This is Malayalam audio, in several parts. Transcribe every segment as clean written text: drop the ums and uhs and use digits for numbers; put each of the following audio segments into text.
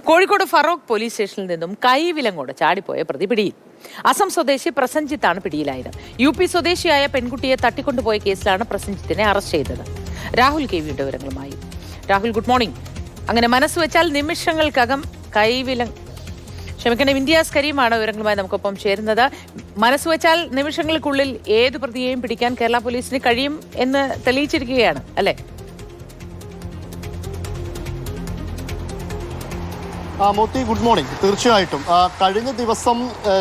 കോഴിക്കോട് ഫറോക്ക് പോലീസ് സ്റ്റേഷനിൽ നിന്നും കൈവിലങ്ങോട് ചാടിപ്പോയ പ്രതി പിടിയിൽ. അസം സ്വദേശി പ്രസഞ്ജിത്താണ് പിടിയിലായത്. UP സ്വദേശിയായ പെൺകുട്ടിയെ തട്ടിക്കൊണ്ടുപോയ കേസിലാണ് പ്രസഞ്ജിത്തിനെ അറസ്റ്റ് ചെയ്തത്. രാഹുൽ KV വിവരങ്ങളുമായി. Rahul, good morning. അങ്ങനെ മനസ്സ് വെച്ചാൽ നിമിഷങ്ങൾക്കകം ഇന്ത്യാസ് കരീമാണ് വിവരങ്ങളുമായി നമുക്കൊപ്പം ചേരുന്നത്. മനസ്സ് വെച്ചാൽ നിമിഷങ്ങൾക്കുള്ളിൽ ഏതു പ്രതിയെയും പിടിക്കാൻ കേരള പോലീസിന് കഴിയും എന്ന് തെളിയിച്ചിരിക്കുകയാണ് അല്ലേ? Moti, good morning. തീർച്ചയായിട്ടും കഴിഞ്ഞ ദിവസം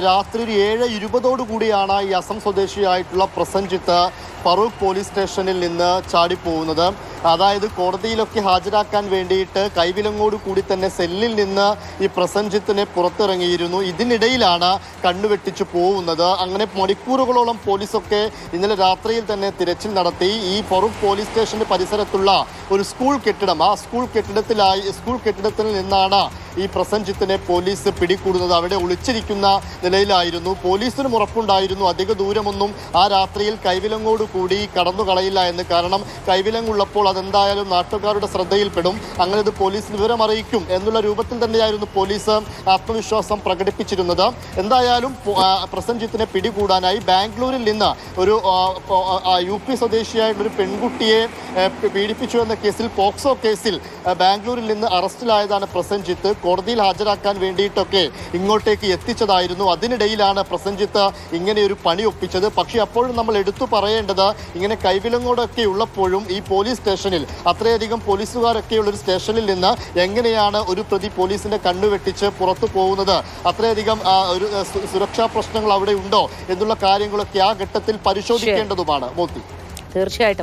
രാത്രി ഒരു 7:20 കൂടിയാണ് ഈ അസം സ്വദേശിയായിട്ടുള്ള പ്രസഞ്ജിത്ത് ഫറൂഖ് പോലീസ് സ്റ്റേഷനിൽ നിന്ന് ചാടിപ്പോകുന്നത്. അതായത് കോടതിയിലൊക്കെ ഹാജരാക്കാൻ വേണ്ടിയിട്ട് കൈവിലങ്ങോട് കൂടി തന്നെ സെല്ലിൽ നിന്ന് ഈ പ്രസഞ്ജിത്തിനെ പുറത്തിറങ്ങിയിരുന്നു. ഇതിനിടയിലാണ് കണ്ണുവെട്ടിച്ചു പോകുന്നത്. അങ്ങനെ മണിക്കൂറുകളോളം പോലീസൊക്കെ ഇന്നലെ രാത്രിയിൽ തന്നെ തിരച്ചിൽ നടത്തി. ഈ ഫറൂഖ് പോലീസ് സ്റ്റേഷന്റെ പരിസരത്തുള്ള ഒരു സ്കൂൾ കെട്ടിടം, ആ സ്കൂൾ കെട്ടിടത്തിൽ നിന്നാണ് ഈ പ്രസഞ്ജിത്തിനെ പോലീസ് പിടികൂടുന്നത്. അവിടെ ഒളിച്ചിരിക്കുന്ന നിലയിലായിരുന്നു. പോലീസിനും ഉറപ്പുണ്ടായിരുന്നു അധിക ദൂരമൊന്നും ആ രാത്രിയിൽ കൈവിലങ്ങോട് കൂടി കടന്നു കളയില്ല എന്ന്. കാരണം കൈവിലങ്ങുള്ളപ്പോൾ അതെന്തായാലും നാട്ടുകാരുടെ ശ്രദ്ധയിൽപ്പെടും. അങ്ങനെ ഇത് പോലീസിന് വിവരം അറിയിക്കും എന്നുള്ള രൂപത്തിൽ തന്നെയായിരുന്നു പോലീസ് ആത്മവിശ്വാസം പ്രകടിപ്പിച്ചിരുന്നത്. എന്തായാലും പ്രസഞ്ജിത്തിനെ പിടികൂടാനായി ബാംഗ്ലൂരിൽ നിന്ന് ഒരു UP സ്വദേശിയായിട്ടുള്ള ഒരു പെൺകുട്ടിയെ പീഡിപ്പിച്ചു എന്ന കേസിൽ, പോക്സോ കേസിൽ ബാംഗ്ലൂരിൽ നിന്ന് അറസ്റ്റിലായതാണ് പ്രസഞ്ജിത്ത്. കോടതിയിൽ ഹാജരാക്കാൻ വേണ്ടിയിട്ടൊക്കെ ഇങ്ങോട്ടേക്ക് എത്തിച്ചതായിരുന്നു. അതിനിടയിലാണ് പ്രസഞ്ജിത്ത് ഇങ്ങനെ ഒരു പണി ഒപ്പിച്ചത്. പക്ഷേ അപ്പോഴും നമ്മൾ എടുത്തു പറയേണ്ടത്, ഇങ്ങനെ കൈവിലങ്ങോടൊക്കെ ഉള്ളപ്പോഴും ഈ പോലീസ് സ്റ്റേഷനിൽ, അത്രയധികം പോലീസുകാരൊക്കെയുള്ളൊരു സ്റ്റേഷനിൽ നിന്ന് എങ്ങനെയാണ് ഒരു പ്രതി പോലീസിന്റെ കണ്ണുവെട്ടിച്ച് പുറത്തു പോകുന്നത്? അത്രയധികം ഒരു സുരക്ഷാ പ്രശ്നങ്ങൾ അവിടെ ഉണ്ടോ എന്നുള്ള കാര്യങ്ങളൊക്കെ ആ ഘട്ടത്തിൽ പരിശോധിക്കേണ്ടതുമാണ്. മോത്തി, തീർച്ചയായിട്ടും.